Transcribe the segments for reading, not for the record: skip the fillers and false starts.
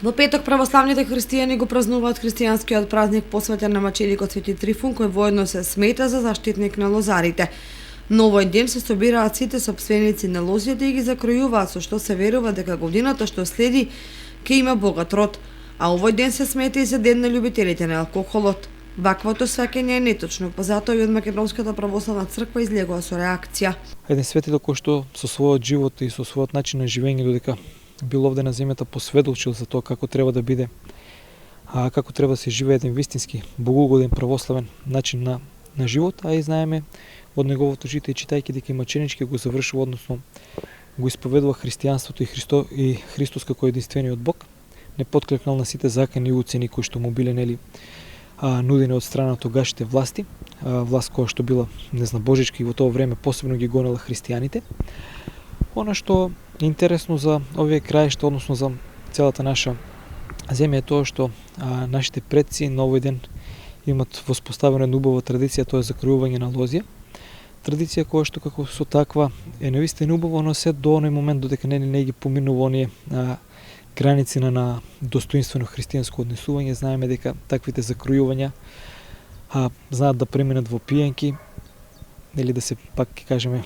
Во петок православните христијани го празнуваат христијанскиот празник посветен на маченикот Свети Трифун, кој воедно се смета за заштитник на лозарите. Но овој ден се собираат сите сопственици на лозите и ги закројуваат, со што се верува дека годината што следи ќе има богат род, а овој ден се смета и за ден на љубителите на алкохолот. Ваквото сваќање е неточно, па затоа и од Македонската православна црква излегува со реакција. Еден светител кој што со својот живот и со својот начин на живење додека бил овде на земјата посведочил за тоа како треба да биде, како треба да се живее еден вистински богоугоден православен начин на живот, а и знаеме од неговото житие читајќи дека и маченички го завршува, односно го исповедува христијанството и Христос како единствениот Бог, не подклекнал на сите закани и уцени кои што му биле нудени од страна на тогашните власти, власт која што била незнабожичка и во тоа време посебно ги гонела христијаните. Она што е интересно за овие краишта, односно за целата наша земја е тоа што нашите предци на овој ден имат воспоставена една убава традиција, тоа е закројување на лозија. Традиција која што како со таква е навистина убава, но се до оној момент додека не ги поминува оние граници на достоинствено христијанско однесување. Знаеме дека таквите закројувања знаат да преминат во пијанки, или да се пак ќе кажеме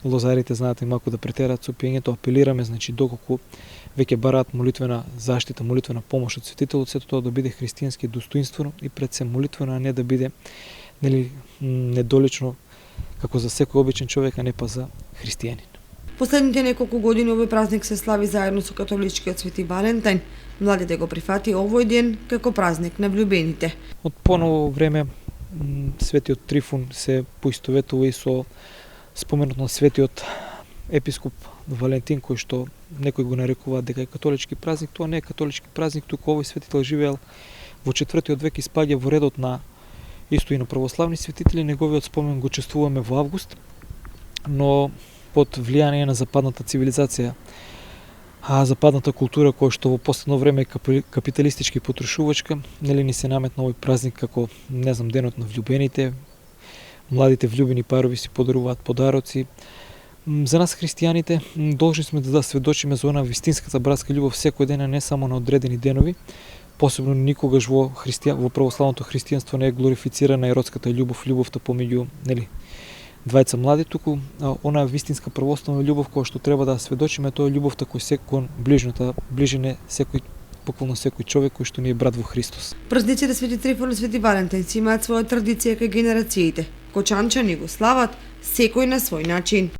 лозарите знаат и малку да претераат со пиењето. Апелираме, значи, доколку веќе бараат молитвена заштита, молитвена помош од светителот, сето тоа да биде христијански достоинствено и пред се молитвено, а не да биде недолично како за секој обичен човек, а не па за христијанин. Последните неколку години овој празник се слави заедно со католичкиот Свети Валентин. Младите го прифати овој ден како празник на влюбените. Од поново време Светиот Трифун се поистоветува и со споменот на светиот епископ Валентин, кој што некој го нарекуваат дека е католички празник. Тоа не е католички празник, туку овој светител живеел во 4 век и спаѓа во редот на исто и на православни светители. Неговиот спомен го чествуваме во август, но под влијание на западната цивилизација, западната култура која што во последно време е капиталистички потрошувачка, ни се наметна овој празник како, денот на влюбените. Младите влюбени парови си подаруваат подароци. За нас христијаните должни сме да сведочиме за она вистинската братска љубов секој ден, а не само на одредени денови. Посебно никогаш во православното христијанство не е глорифицирана еротската љубов, љубовта помеѓу двајца млади, туку она вистинска православна љубов која што треба да сведочиме, тоа е љубовта кој кон ближната, ближен е буквално секој човек кој што ни е брат во Христос. Празниците Свети Трифун и Свети Валентин си имаат своја традиција кај генерациите. Кочанчани го слават секој на свој начин.